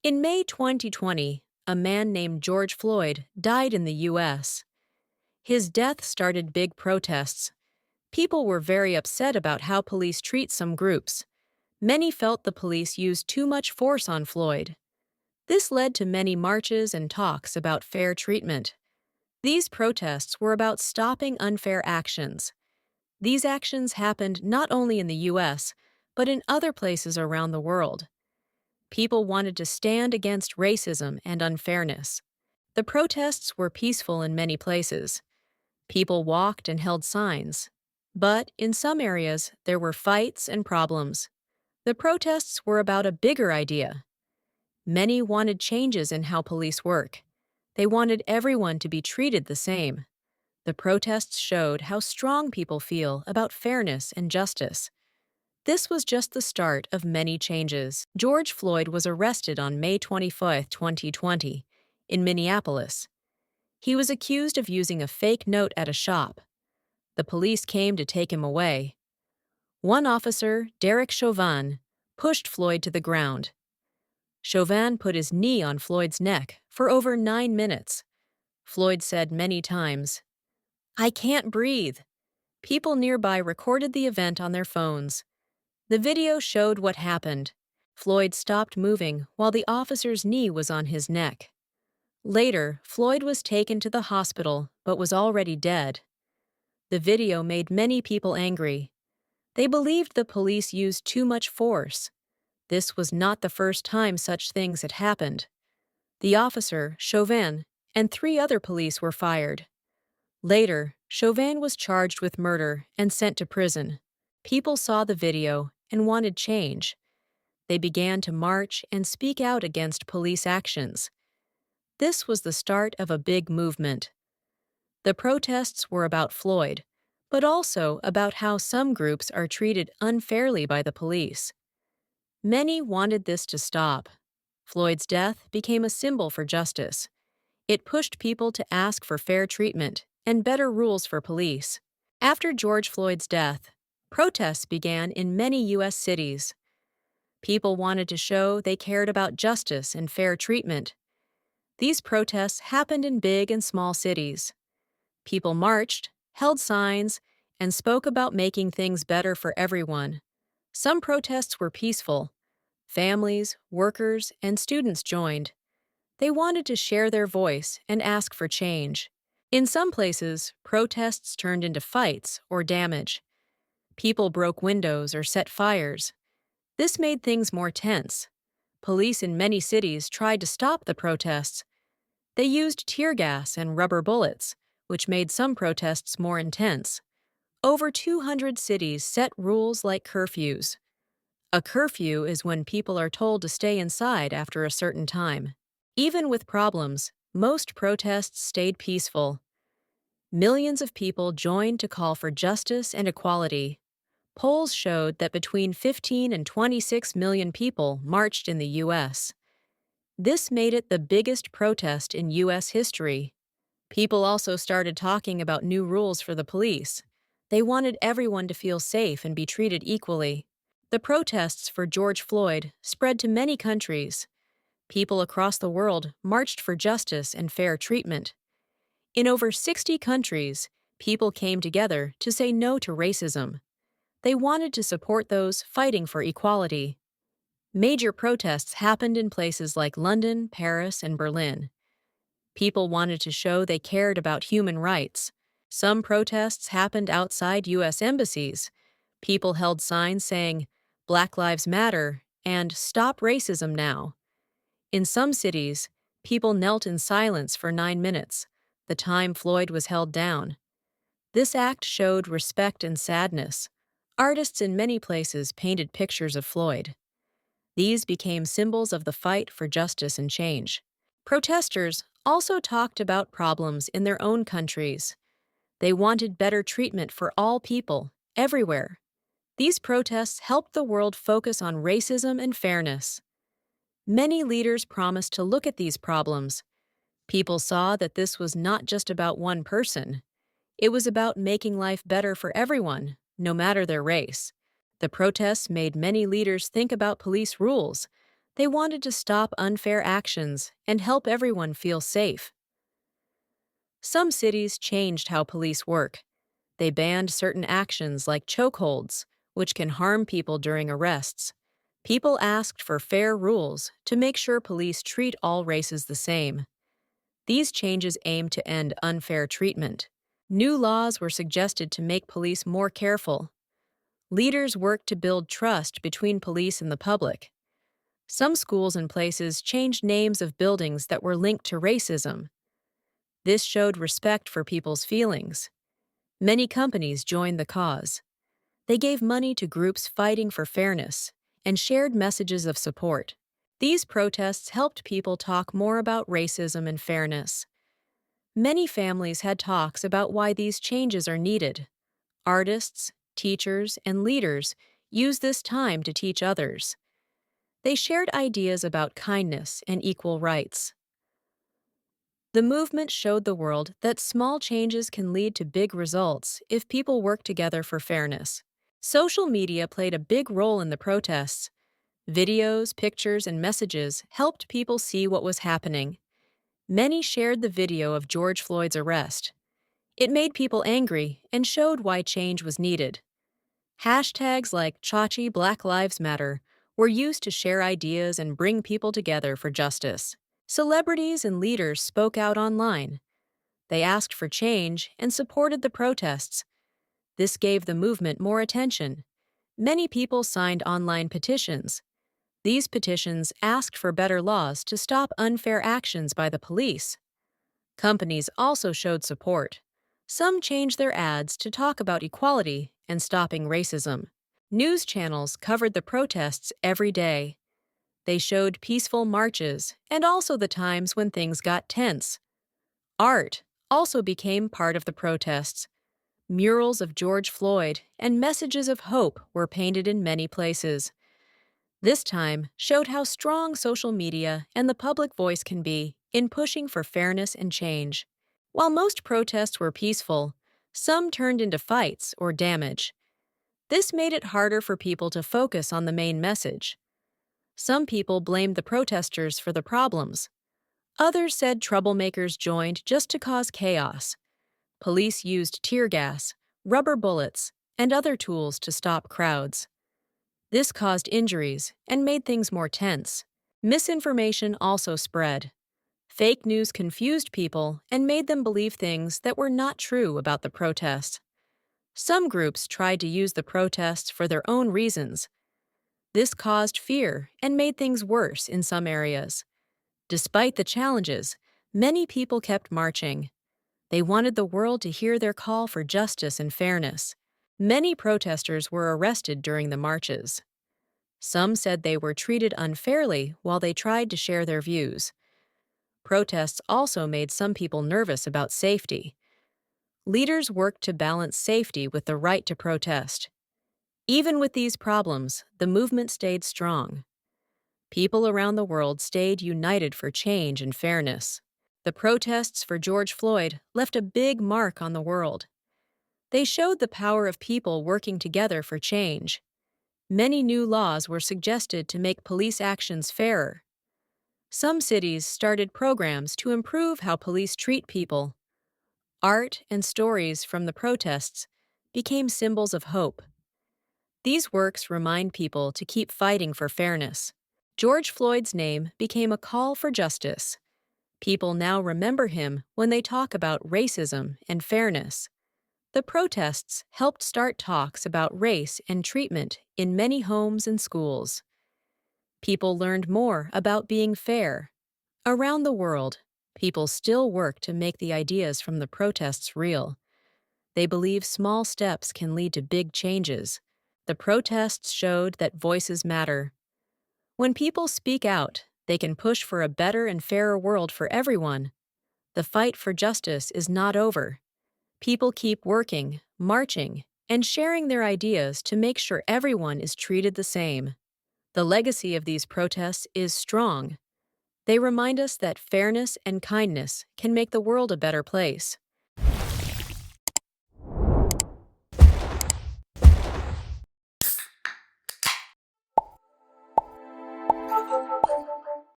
In May 2020, a man named George Floyd died in the U.S. His death started big protests. People were very upset about how police treat some groups. Many felt the police used too much force on Floyd. This led to many marches and talks about fair treatment. These protests were about stopping unfair actions. These actions happened not only in the U.S., but in other places around the world. People wanted to stand against racism and unfairness. The protests were peaceful in many places. People walked and held signs. But in some areas, there were fights and problems. The protests were about a bigger idea. Many wanted changes in how police work. They wanted everyone to be treated the same. The protests showed how strong people feel about fairness and justice. This was just the start of many changes. George Floyd was arrested on May 25, 2020, in Minneapolis. He was accused of using a fake note at a shop. The police came to take him away. One officer, Derek Chauvin, pushed Floyd to the ground. Chauvin put his knee on Floyd's neck for over 9 minutes. Floyd said many times, "I can't breathe." People nearby recorded the event on their phones. The video showed what happened. Floyd stopped moving while the officer's knee was on his neck. Later, Floyd was taken to the hospital but was already dead. The video made many people angry. They believed the police used too much force. This was not the first time such things had happened. The officer, Chauvin, and 3 other police were fired. Later, Chauvin was charged with murder and sent to prison. People saw the video and wanted change. They began to march and speak out against police actions. This was the start of a big movement. The protests were about Floyd, but also about how some groups are treated unfairly by the police. Many wanted this to stop. Floyd's death became a symbol for justice. It pushed people to ask for fair treatment and better rules for police. After George Floyd's death, protests began in many U.S. cities. People wanted to show they cared about justice and fair treatment. These protests happened in big and small cities. People marched, held signs, and spoke about making things better for everyone. Some protests were peaceful. Families, workers, and students joined. They wanted to share their voice and ask for change. In some places, protests turned into fights or damage. People broke windows or set fires. This made things more tense. Police in many cities tried to stop the protests. They used tear gas and rubber bullets, which made some protests more intense. Over 200 cities set rules like curfews. A curfew is when people are told to stay inside after a certain time. Even with problems, most protests stayed peaceful. Millions of people joined to call for justice and equality. Polls showed that between 15 and 26 million people marched in the U.S. This made it the biggest protest in U.S. history. People also started talking about new rules for the police. They wanted everyone to feel safe and be treated equally. The protests for George Floyd spread to many countries. People across the world marched for justice and fair treatment. In over 60 countries, people came together to say no to racism. They wanted to support those fighting for equality. Major protests happened in places like London, Paris, and Berlin. People wanted to show they cared about human rights. Some protests happened outside U.S. embassies. People held signs saying, "Black Lives Matter," and "Stop Racism Now." In some cities, people knelt in silence for 9 minutes, the time Floyd was held down. This act showed respect and sadness. Artists in many places painted pictures of Floyd. These became symbols of the fight for justice and change. Protesters also talked about problems in their own countries. They wanted better treatment for all people, everywhere. These protests helped the world focus on racism and fairness. Many leaders promised to look at these problems. People saw that this was not just about one person. It was about making life better for everyone, no matter their race. The protests made many leaders think about police rules. They wanted to stop unfair actions and help everyone feel safe. Some cities changed how police work. They banned certain actions like chokeholds, which can harm people during arrests. People asked for fair rules to make sure police treat all races the same. These changes aim to end unfair treatment. New laws were suggested to make police more careful. Leaders worked to build trust between police and the public. Some schools and places changed names of buildings that were linked to racism. This showed respect for people's feelings. Many companies joined the cause. They gave money to groups fighting for fairness and shared messages of support. These protests helped people talk more about racism and fairness. Many families had talks about why these changes are needed. Artists, teachers, and leaders used this time to teach others. They shared ideas about kindness and equal rights. The movement showed the world that small changes can lead to big results if people work together for fairness. Social media played a big role in the protests. Videos, pictures, and messages helped people see what was happening. Many shared the video of George Floyd's arrest. It made people angry and showed why change was needed. Hashtags like Chachi Black Lives Matter were used to share ideas and bring people together for justice. Celebrities and leaders spoke out online. They asked for change and supported the protests. This gave the movement more attention. Many people signed online petitions. These petitions asked for better laws to stop unfair actions by the police. Companies also showed support. Some changed their ads to talk about equality and stopping racism. News channels covered the protests every day. They showed peaceful marches and also the times when things got tense. Art also became part of the protests. Murals of George Floyd and messages of hope were painted in many places. This time showed how strong social media and the public voice can be in pushing for fairness and change. While most protests were peaceful, some turned into fights or damage. This made it harder for people to focus on the main message. Some people blamed the protesters for the problems. Others said troublemakers joined just to cause chaos. Police used tear gas, rubber bullets, and other tools to stop crowds. This caused injuries and made things more tense. Misinformation also spread. Fake news confused people and made them believe things that were not true about the protests. Some groups tried to use the protests for their own reasons. This caused fear and made things worse in some areas. Despite the challenges, many people kept marching. They wanted the world to hear their call for justice and fairness. Many protesters were arrested during the marches. Some said they were treated unfairly while they tried to share their views. Protests also made some people nervous about safety. Leaders worked to balance safety with the right to protest. Even with these problems, the movement stayed strong. People around the world stayed united for change and fairness. The protests for George Floyd left a big mark on the world. They showed the power of people working together for change. Many new laws were suggested to make police actions fairer. Some cities started programs to improve how police treat people. Art and stories from the protests became symbols of hope. These works remind people to keep fighting for fairness. George Floyd's name became a call for justice. People now remember him when they talk about racism and fairness. The protests helped start talks about race and treatment in many homes and schools. People learned more about being fair. Around the world, people still work to make the ideas from the protests real. They believe small steps can lead to big changes. The protests showed that voices matter. When people speak out, they can push for a better and fairer world for everyone. The fight for justice is not over. People keep working, marching, and sharing their ideas to make sure everyone is treated the same. The legacy of these protests is strong. They remind us that fairness and kindness can make the world a better place.